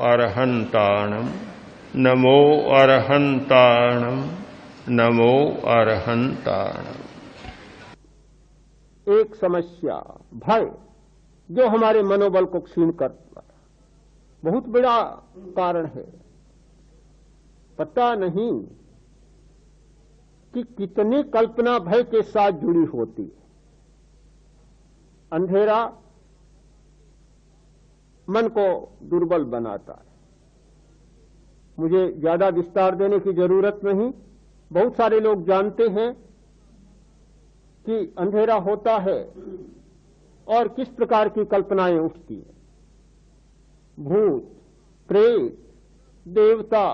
अरहन्ताणम् नमो अरहन्ताणम् नमो अरहन्ताणम्। एक समस्या भय जो हमारे मनोबल को क्षीण करता है, बहुत बड़ा कारण है। पता नहीं कि कितनी कल्पना भय के साथ जुड़ी होती है। अंधेरा मन को दुर्बल बनाता है। मुझे ज्यादा विस्तार देने की जरूरत नहीं, बहुत सारे लोग जानते हैं कि अंधेरा होता है और किस प्रकार की कल्पनाएं उठती हैं। भूत, प्रेत, देवता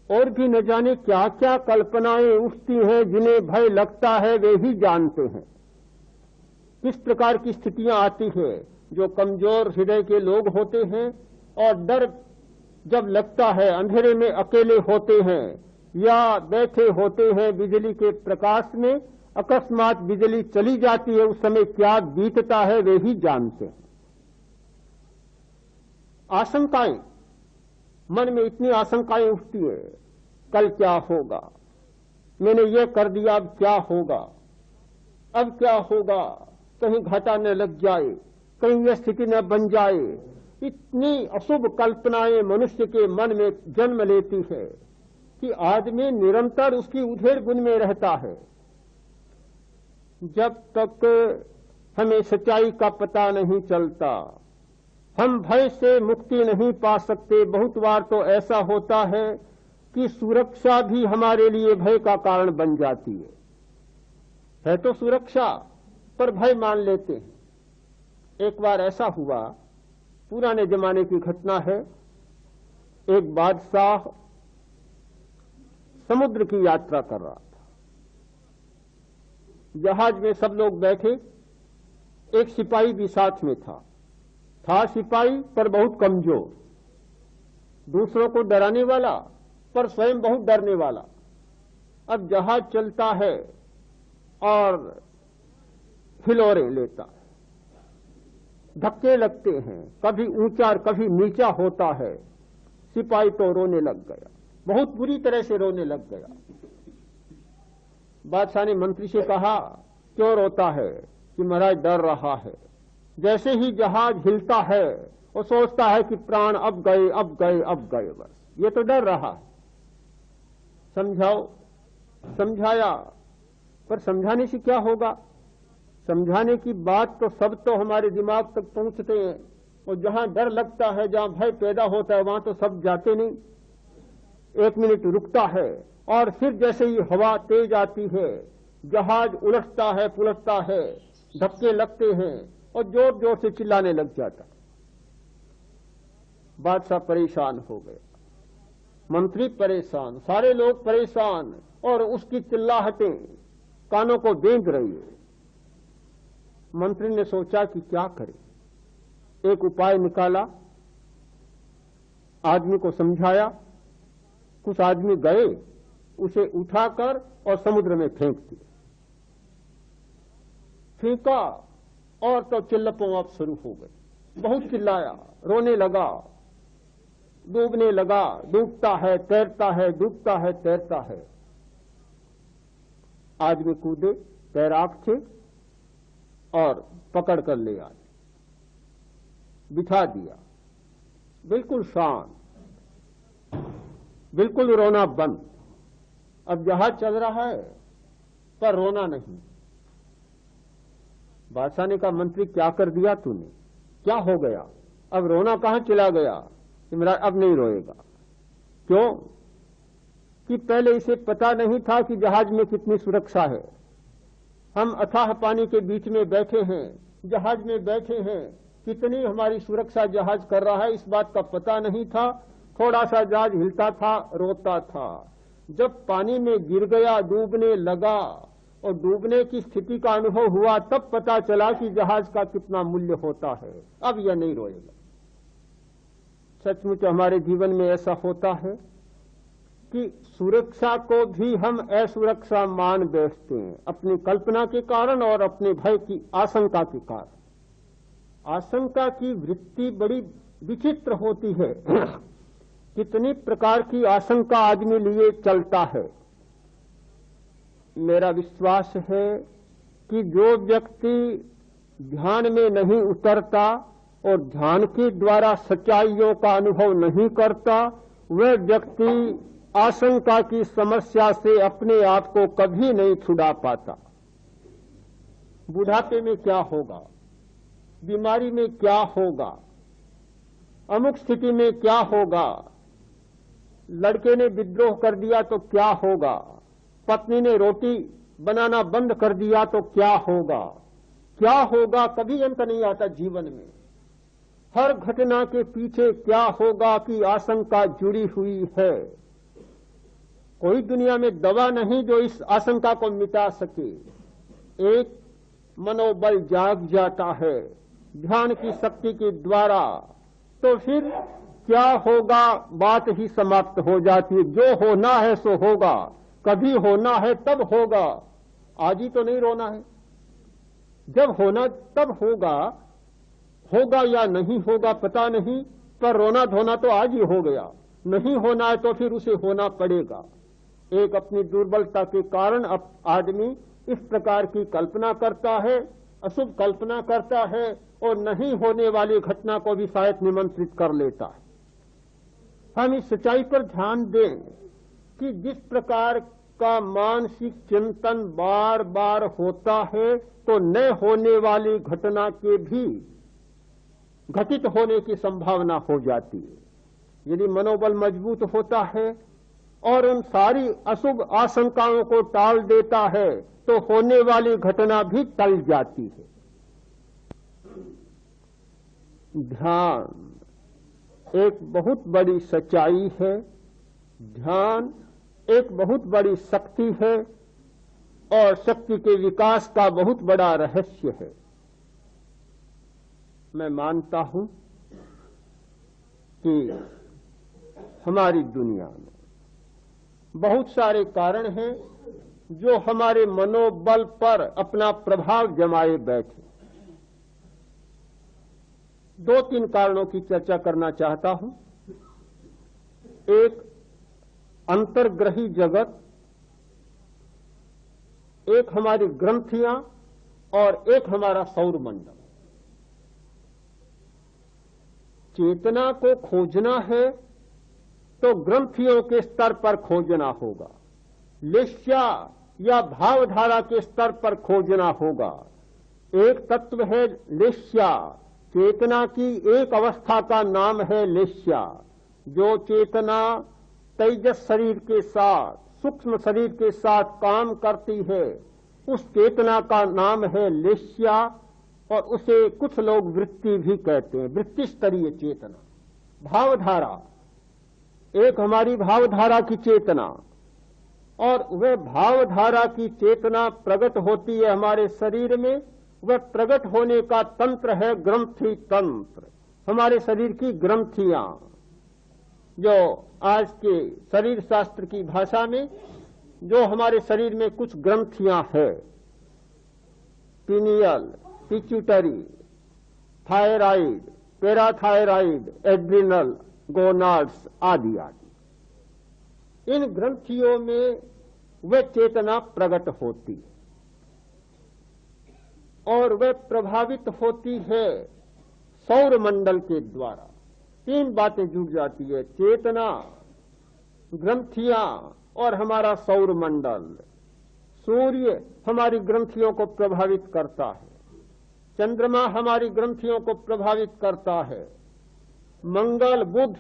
और भी न जाने क्या क्या कल्पनाएं उठती हैं जिन्हें भय लगता है, वे ही जानते हैं। किस प्रकार की स्थितियां आती है। जो कमजोर हृदय के लोग होते हैं और डर जब लगता है, अंधेरे में अकेले होते हैं या बैठे होते हैं बिजली के प्रकाश में, अकस्मात बिजली चली जाती है, उस समय क्या बीतता है वे ही जानते हैं। आशंकाएं, मन में इतनी आशंकाएं उठती है, कल क्या होगा, मैंने ये कर दिया अब क्या होगा, अब क्या होगा, कहीं घाटा न लग जाए, कहीं यह स्थिति न बन जाए। इतनी अशुभ कल्पनाएं मनुष्य के मन में जन्म लेती है कि आदमी निरंतर उसकी उधेड़ बुन में रहता है। जब तक हमें सच्चाई का पता नहीं चलता, हम भय से मुक्ति नहीं पा सकते। बहुत बार तो ऐसा होता है कि सुरक्षा भी हमारे लिए भय का कारण बन जाती है तो सुरक्षा पर भय मान लेते हैं। एक बार ऐसा हुआ, पुराने जमाने की घटना है। एक बादशाह समुद्र की यात्रा कर रहा था। जहाज में सब लोग बैठे, एक सिपाही भी साथ में था सिपाही पर बहुत कमजोर, दूसरों को डराने वाला पर स्वयं बहुत डरने वाला। अब जहाज चलता है और हिलोरे लेता है, धक्के लगते हैं, कभी ऊंचा और कभी नीचा होता है। सिपाही तो रोने लग गया, बहुत बुरी तरह से रोने लग गया। बादशाह ने मंत्री से कहा, क्यों रोता है? कि महाराज डर रहा है। जैसे ही जहाज हिलता है वो सोचता है कि प्राण अब गए अब गए अब गए, बस ये तो डर रहा है। समझाओ, समझाया, पर समझाने से क्या होगा? समझाने की बात तो सब तो हमारे दिमाग तक पहुंचते हैं, और जहां डर लगता है, जहां भय पैदा होता है, वहां तो सब जाते नहीं। एक मिनट रुकता है और फिर जैसे ही हवा तेज आती है, जहाज उलटता है पुलटता है, धक्के लगते हैं और जोर जोर से चिल्लाने लग जाता। बादशाह परेशान हो गया, मंत्री परेशान, सारे लोग परेशान, और उसकी चिल्लाहटें कानों को बेंध रही है। मंत्री ने सोचा कि क्या करे। एक उपाय निकाला, आदमी को समझाया। कुछ आदमी गए, उसे उठाकर और समुद्र में फेंक दिया। फेंका और तो चिल्लपों शुरू हो गई। बहुत चिल्लाया, रोने लगा, डूबने लगा, डूबता है तैरता है, डूबता है तैरता है। आदमी कूदे, तैराक थे, और पकड़ कर ले आए, बिठा दिया, बिल्कुल शांत, बिल्कुल रोना बंद। अब जहाज चल रहा है पर रोना नहीं। बादशाह ने कहा, मंत्री क्या कर दिया तूने, क्या हो गया? अब रोना कहां चला गया? कि मेरा अब नहीं रोएगा। क्यों? कि पहले इसे पता नहीं था कि जहाज में कितनी सुरक्षा है। हम अथाह पानी के बीच में बैठे हैं, जहाज में बैठे हैं, कितनी हमारी सुरक्षा जहाज कर रहा है इस बात का पता नहीं था। थोड़ा सा जहाज हिलता था, रोता था। जब पानी में गिर गया, डूबने लगा और डूबने की स्थिति का अनुभव हुआ, तब पता चला कि जहाज का कितना मूल्य होता है। अब यह नहीं रोएगा। सचमुच हमारे जीवन में ऐसा होता है कि सुरक्षा को भी हम असुरक्षा मान बैठते हैं, अपनी कल्पना के कारण और अपने भय की आशंका के कारण। आशंका की वृत्ति बड़ी विचित्र होती है। कितनी प्रकार की आशंका आदमी लिए चलता है। मेरा विश्वास है कि जो व्यक्ति ध्यान में नहीं उतरता और ध्यान के द्वारा सच्चाइयों का अनुभव नहीं करता, वह व्यक्ति आशंका की समस्या से अपने आप को कभी नहीं छुड़ा पाता। बुढ़ापे में क्या होगा, बीमारी में क्या होगा, अमुक स्थिति में क्या होगा, लड़के ने विद्रोह कर दिया तो क्या होगा, पत्नी ने रोटी बनाना बंद कर दिया तो क्या होगा, क्या होगा, कभी अंत नहीं आता जीवन में। हर घटना के पीछे क्या होगा की आशंका जुड़ी हुई है। कोई दुनिया में दवा नहीं जो इस आशंका को मिटा सके। एक मनोबल जाग जाता है ध्यान की शक्ति के द्वारा, तो फिर क्या होगा बात ही समाप्त हो जाती है। जो होना है सो होगा, कभी होना है तब होगा, आज ही तो नहीं रोना है। जब होना तब होगा, होगा या नहीं होगा पता नहीं, पर रोना धोना तो आज ही हो गया। नहीं होना है तो फिर उसे होना पड़ेगा। एक अपनी दुर्बलता के कारण आदमी इस प्रकार की कल्पना करता है, अशुभ कल्पना करता है और नहीं होने वाली घटना को भी शायद निमंत्रित कर लेता है। हम इस सच्चाई पर ध्यान दें कि जिस प्रकार का मानसिक चिंतन बार बार होता है तो न होने वाली घटना के भी घटित होने की संभावना हो जाती है। यदि मनोबल मजबूत होता है और उन सारी अशुभ आशंकाओं को टाल देता है तो होने वाली घटना भी टल जाती है। ध्यान एक बहुत बड़ी सच्चाई है, ध्यान एक बहुत बड़ी शक्ति है और शक्ति के विकास का बहुत बड़ा रहस्य है। मैं मानता हूं कि हमारी दुनिया में बहुत सारे कारण हैं जो हमारे मनोबल पर अपना प्रभाव जमाए बैठे। दो तीन कारणों की चर्चा करना चाहता हूं। एक अंतर्ग्रही जगत, एक हमारी ग्रंथियां और एक हमारा सौरमंडल। चेतना को खोजना है तो ग्रंथियों के स्तर पर खोजना होगा, लेस्या या भावधारा के स्तर पर खोजना होगा। एक तत्व है लेस्या, चेतना की एक अवस्था का नाम है लेस्या। जो चेतना तेजस शरीर के साथ, सूक्ष्म शरीर के साथ काम करती है, उस चेतना का नाम है लेस्या और उसे कुछ लोग वृत्ति भी कहते हैं, वृत्ति स्तरीय चेतना। भावधारा, एक हमारी भावधारा की चेतना, और वह भावधारा की चेतना प्रकट होती है हमारे शरीर में। वह प्रकट होने का तंत्र है ग्रंथि तंत्र, हमारे शरीर की ग्रंथियां, जो आज के शरीर शास्त्र की भाषा में जो हमारे शरीर में कुछ ग्रंथियां है, pineal, pituitary, thyroid, parathyroid, adrenal, gonads आदि आदि। इन ग्रंथियों में वह चेतना प्रकट होती है और वह प्रभावित होती है सौरमंडल के द्वारा। तीन बातें जुड़ जाती है, चेतना, ग्रंथियां और हमारा सौरमंडल। सूर्य हमारी ग्रंथियों को प्रभावित करता है, चंद्रमा हमारी ग्रंथियों को प्रभावित करता है, मंगल बुध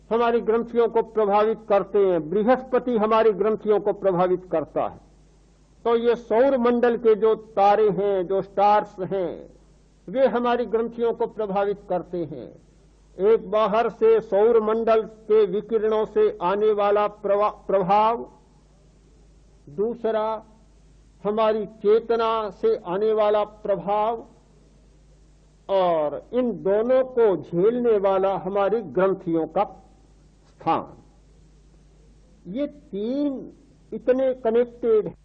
हमारी ग्रंथियों को प्रभावित करते हैं, बृहस्पति हमारी ग्रंथियों को प्रभावित करता है। तो ये सौर मंडल के जो तारे हैं, जो स्टार्स हैं, वे हमारी ग्रंथियों को प्रभावित करते हैं। एक बाहर से सौर मंडल के विकिरणों से आने वाला प्रभाव, दूसरा हमारी चेतना से आने वाला प्रभाव, और इन दोनों को झेलने वाला हमारी ग्रंथियों का स्थान। ये तीन इतने कनेक्टेड हैं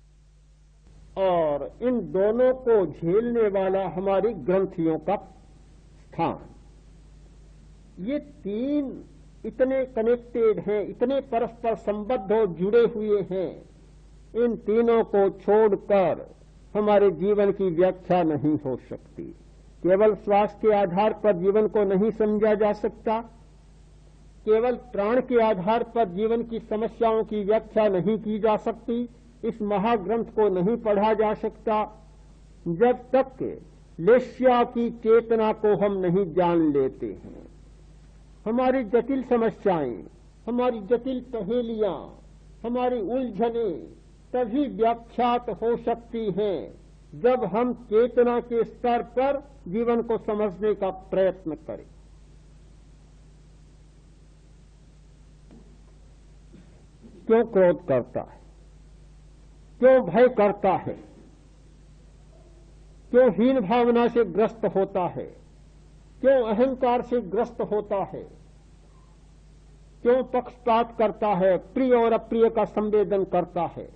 और इन दोनों को झेलने वाला हमारी ग्रंथियों का स्थान। ये तीन इतने कनेक्टेड हैं, इतने परस्पर संबद्ध और जुड़े हुए हैं, इन तीनों को छोड़कर हमारे जीवन की व्याख्या नहीं हो सकती। केवल श्वास के आधार पर जीवन को नहीं समझा जा सकता, केवल प्राण के आधार पर जीवन की समस्याओं की व्याख्या नहीं की जा सकती, इस महाग्रंथ को नहीं पढ़ा जा सकता जब तक लेस्या की चेतना को हम नहीं जान लेते हैं। हमारी जटिल समस्याएं, हमारी जटिल पहेलियां, हमारी उलझने तभी व्याख्यात हो सकती हैं जब हम चेतना के स्तर पर जीवन को समझने का प्रयत्न करें। क्यों क्रोध करता है, क्यों भय करता है, क्यों हीन भावना से ग्रस्त होता है, क्यों अहंकार से ग्रस्त होता है, क्यों पक्षपात करता है, प्रिय और अप्रिय का संवेदन करता है,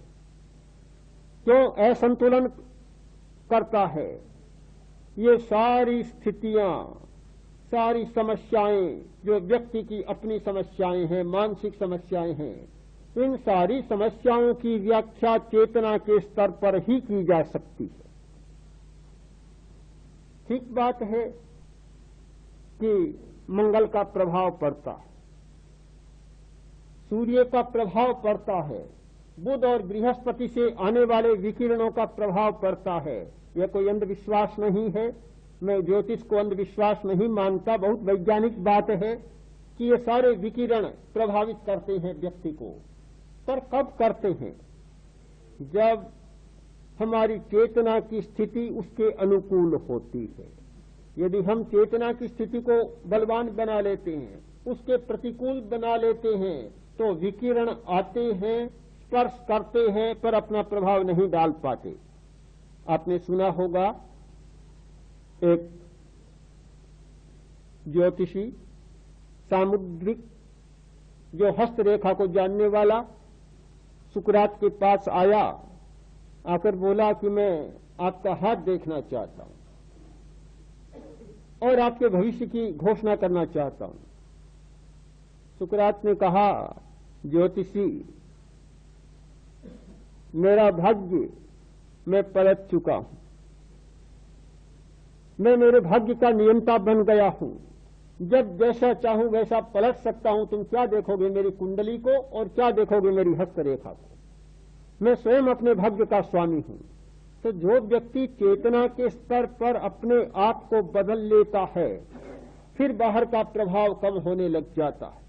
क्यों असंतुलन करता है। ये सारी स्थितियां, सारी समस्याएं जो व्यक्ति की अपनी समस्याएं हैं, मानसिक समस्याएं हैं, इन सारी समस्याओं की व्याख्या चेतना के स्तर पर ही की जा सकती है। ठीक बात है कि मंगल का प्रभाव पड़ता है, सूर्य का प्रभाव पड़ता है, बुध और बृहस्पति से आने वाले विकिरणों का प्रभाव पड़ता है। यह कोई अंधविश्वास नहीं है, मैं ज्योतिष को अंधविश्वास नहीं मानता, बहुत वैज्ञानिक बात है कि ये सारे विकिरण प्रभावित करते हैं व्यक्ति को। पर कब करते हैं? जब हमारी चेतना की स्थिति उसके अनुकूल होती है। यदि हम चेतना की स्थिति को बलवान बना लेते हैं, उसके प्रतिकूल बना लेते हैं, तो विकिरण आते हैं, स्पर्श करते हैं, पर अपना प्रभाव नहीं डाल पाते। आपने सुना होगा एक ज्योतिषी सामुद्रिक जो हस्तरेखा को जानने वाला सुकरात के पास आया, आकर बोला कि मैं आपका हाथ देखना चाहता हूं और आपके भविष्य की घोषणा करना चाहता हूं। सुकरात ने कहा, ज्योतिषी, मेरा भाग्य मैं पलट चुका हूं, मैं मेरे भाग्य का नियंता बन गया हूं, जब जैसा चाहूं वैसा पलट सकता हूं। तुम क्या देखोगे, मेरी कुंडली को, और क्या देखोगे, मेरी हस्तरेखा को। मैं स्वयं अपने भाग्य का स्वामी हूं। तो जो व्यक्ति चेतना के स्तर पर अपने आप को बदल लेता है, फिर बाहर का प्रभाव कम होने लग जाता है।